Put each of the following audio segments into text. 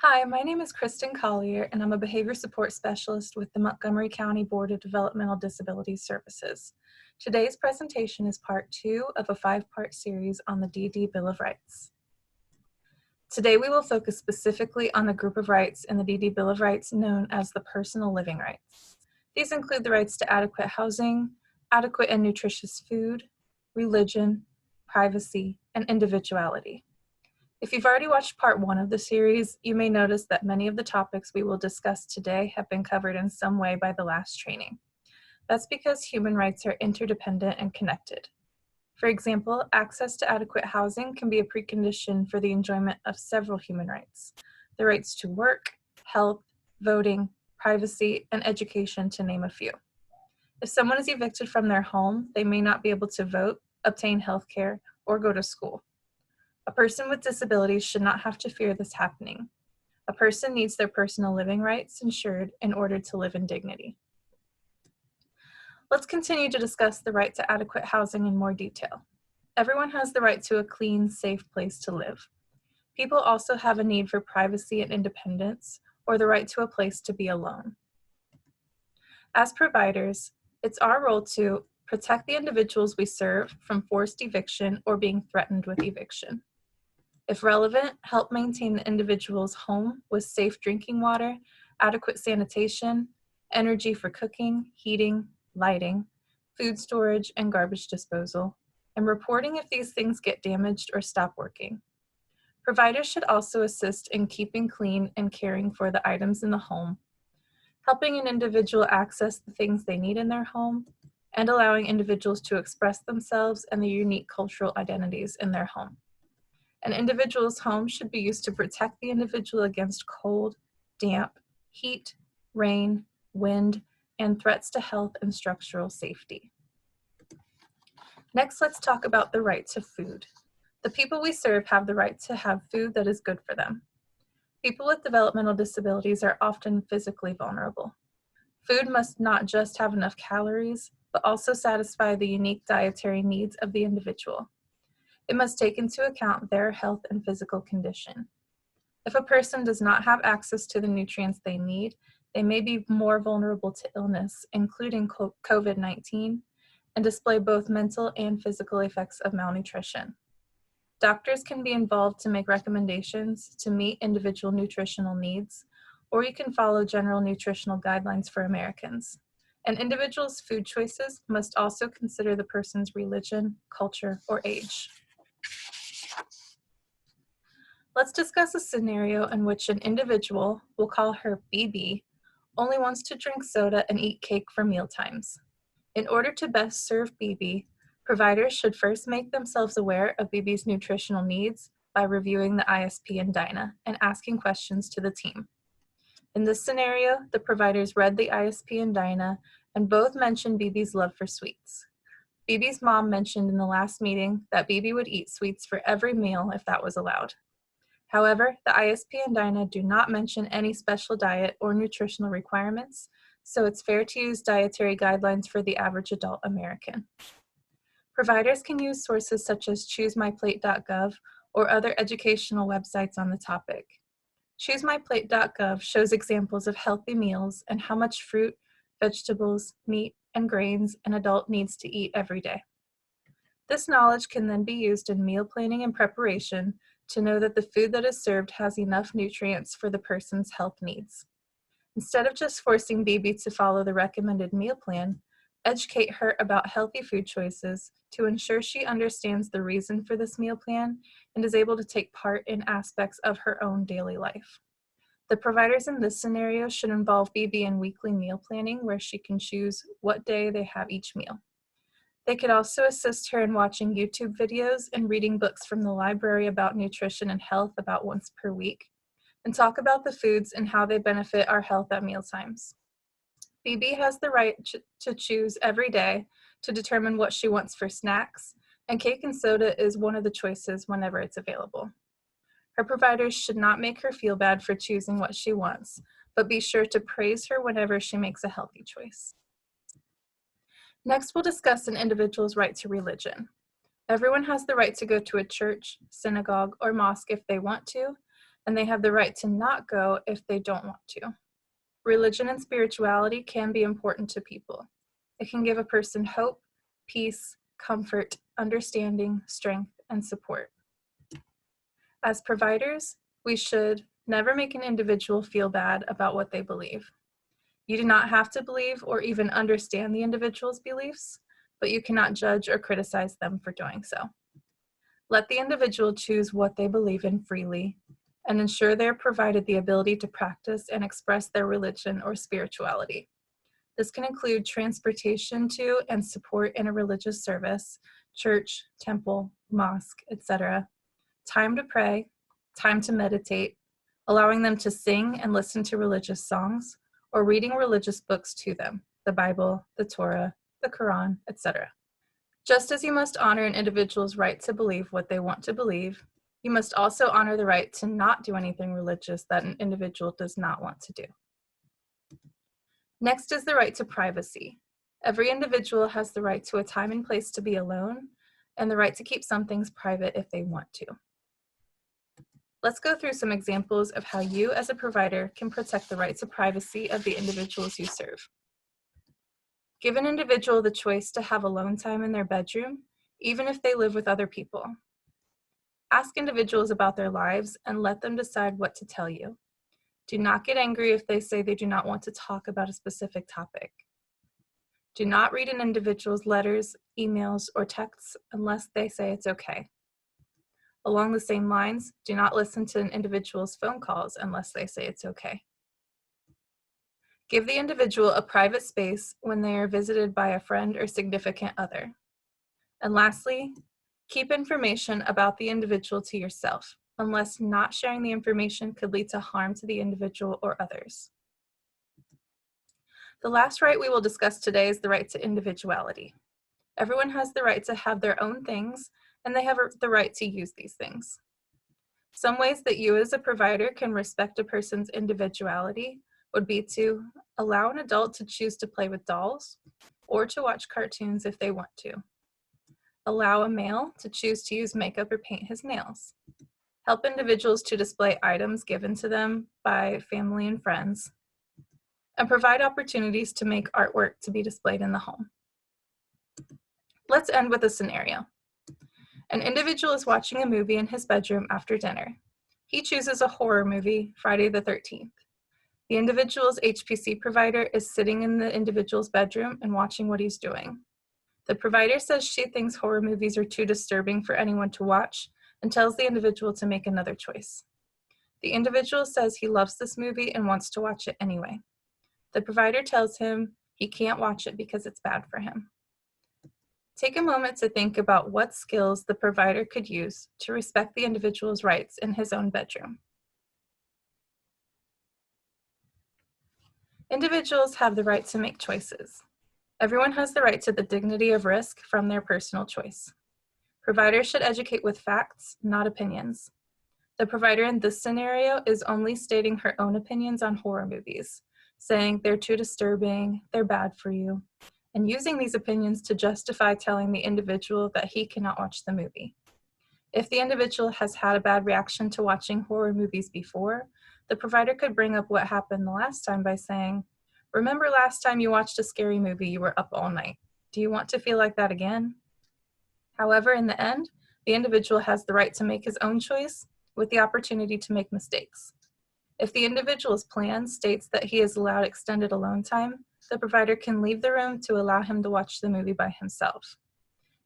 Hi, my name is Kristen Collier, and I'm a behavior support specialist with the Montgomery County Board of Developmental Disabilities Services. Today's presentation is part 2 of a 5-part series on the DD Bill of Rights. Today we will focus specifically on the group of rights in the DD Bill of Rights known as the personal living rights. These include the rights to adequate housing, adequate and nutritious food, religion, privacy, and individuality. If you've already watched part 1 of the series, you may notice that many of the topics we will discuss today have been covered in some way by the last training. That's because human rights are interdependent and connected. For example, access to adequate housing can be a precondition for the enjoyment of several human rights. The rights to work, health, voting, privacy, and education, to name a few. If someone is evicted from their home, they may not be able to vote, obtain health care, or go to school. A person with disabilities should not have to fear this happening. A person needs their personal living rights ensured in order to live in dignity. Let's continue to discuss the right to adequate housing in more detail. Everyone has the right to a clean, safe place to live. People also have a need for privacy and independence, or the right to a place to be alone. As providers, it's our role to protect the individuals we serve from forced eviction or being threatened with eviction. If relevant, help maintain the individual's home with safe drinking water, adequate sanitation, energy for cooking, heating, lighting, food storage, and garbage disposal, and reporting if these things get damaged or stop working. Providers should also assist in keeping clean and caring for the items in the home, helping an individual access the things they need in their home, and allowing individuals to express themselves and their unique cultural identities in their home. An individual's home should be used to protect the individual against cold, damp, heat, rain, wind, and threats to health and structural safety. Next, let's talk about the right to food. The people we serve have the right to have food that is good for them. People with developmental disabilities are often physically vulnerable. Food must not just have enough calories, but also satisfy the unique dietary needs of the individual. It must take into account their health and physical condition. If a person does not have access to the nutrients they need, they may be more vulnerable to illness, including COVID-19, and display both mental and physical effects of malnutrition. Doctors can be involved to make recommendations to meet individual nutritional needs, or you can follow general nutritional guidelines for Americans. An individual's food choices must also consider the person's religion, culture, or age. Let's discuss a scenario in which an individual, we'll call her BB, only wants to drink soda and eat cake for mealtimes. In order to best serve BB, providers should first make themselves aware of BB's nutritional needs by reviewing the ISP and DINA and asking questions to the team. In this scenario, the providers read the ISP and DINA and both mentioned BB's love for sweets. BB's mom mentioned in the last meeting that BB would eat sweets for every meal if that was allowed. However, the ISP and DINA do not mention any special diet or nutritional requirements, so it's fair to use dietary guidelines for the average adult American. Providers can use sources such as choosemyplate.gov or other educational websites on the topic. Choosemyplate.gov shows examples of healthy meals and how much fruit, vegetables, meat, and grains an adult needs to eat every day. This knowledge can then be used in meal planning and preparation to know that the food that is served has enough nutrients for the person's health needs. Instead of just forcing BB to follow the recommended meal plan, educate her about healthy food choices to ensure she understands the reason for this meal plan and is able to take part in aspects of her own daily life. The providers in this scenario should involve BB in weekly meal planning where she can choose what day they have each meal. They could also assist her in watching YouTube videos and reading books from the library about nutrition and health about once per week, and talk about the foods and how they benefit our health at mealtimes. BB has the right to choose every day to determine what she wants for snacks, and cake and soda is one of the choices whenever it's available. Her providers should not make her feel bad for choosing what she wants, but be sure to praise her whenever she makes a healthy choice. Next, we'll discuss an individual's right to religion. Everyone has the right to go to a church, synagogue, or mosque if they want to, and they have the right to not go if they don't want to. Religion and spirituality can be important to people. It can give a person hope, peace, comfort, understanding, strength, and support. As providers, we should never make an individual feel bad about what they believe. You do not have to believe or even understand the individual's beliefs, but you cannot judge or criticize them for doing so. Let the individual choose what they believe in freely and ensure they are provided the ability to practice and express their religion or spirituality. This can include transportation to and support in a religious service, church, temple, mosque, etc., time to pray, time to meditate, allowing them to sing and listen to religious songs, or reading religious books to them, the Bible, the Torah, the Quran, etc. Just as you must honor an individual's right to believe what they want to believe, you must also honor the right to not do anything religious that an individual does not want to do. Next is the right to privacy. Every individual has the right to a time and place to be alone, and the right to keep some things private if they want to. Let's go through some examples of how you as a provider can protect the right to privacy of the individuals you serve. Give an individual the choice to have alone time in their bedroom, even if they live with other people. Ask individuals about their lives and let them decide what to tell you. Do not get angry if they say they do not want to talk about a specific topic. Do not read an individual's letters, emails, or texts unless they say it's okay. Along the same lines, do not listen to an individual's phone calls unless they say it's okay. Give the individual a private space when they are visited by a friend or significant other. And lastly, keep information about the individual to yourself, unless not sharing the information could lead to harm to the individual or others. The last right we will discuss today is the right to individuality. Everyone has the right to have their own things, and they have the right to use these things. Some ways that you as a provider can respect a person's individuality would be to allow an adult to choose to play with dolls or to watch cartoons if they want to. Allow a male to choose to use makeup or paint his nails. Help individuals to display items given to them by family and friends. And provide opportunities to make artwork to be displayed in the home. Let's end with a scenario. An individual is watching a movie in his bedroom after dinner. He chooses a horror movie, Friday the 13th. The individual's HPC provider is sitting in the individual's bedroom and watching what he's doing. The provider says she thinks horror movies are too disturbing for anyone to watch and tells the individual to make another choice. The individual says he loves this movie and wants to watch it anyway. The provider tells him he can't watch it because it's bad for him. Take a moment to think about what skills the provider could use to respect the individual's rights in his own bedroom. Individuals have the right to make choices. Everyone has the right to the dignity of risk from their personal choice. Providers should educate with facts, not opinions. The provider in this scenario is only stating her own opinions on horror movies, saying they're too disturbing, they're bad for you, and using these opinions to justify telling the individual that he cannot watch the movie. If the individual has had a bad reaction to watching horror movies before, the provider could bring up what happened the last time by saying, "Remember last time you watched a scary movie, you were up all night. Do you want to feel like that again?" However, in the end, the individual has the right to make his own choice with the opportunity to make mistakes. If the individual's plan states that he is allowed extended alone time, the provider can leave the room to allow him to watch the movie by himself.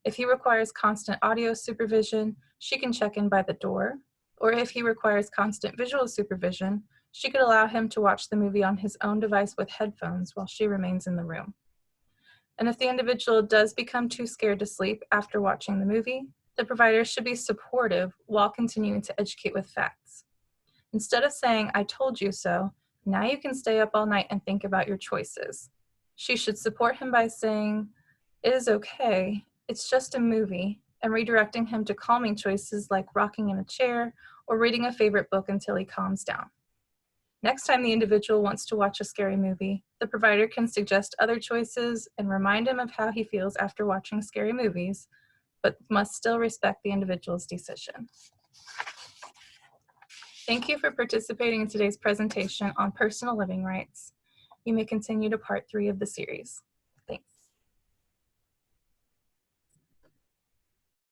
If he requires constant audio supervision, she can check in by the door, or if he requires constant visual supervision, she could allow him to watch the movie on his own device with headphones while she remains in the room. And if the individual does become too scared to sleep after watching the movie, the provider should be supportive while continuing to educate with facts. Instead of saying, "I told you so, now you can stay up all night and think about your choices," she should support him by saying, "It is okay, it's just a movie," and redirecting him to calming choices like rocking in a chair or reading a favorite book until he calms down. Next time the individual wants to watch a scary movie, the provider can suggest other choices and remind him of how he feels after watching scary movies, but must still respect the individual's decision. Thank you for participating in today's presentation on personal living rights. You may continue to part 3 of the series.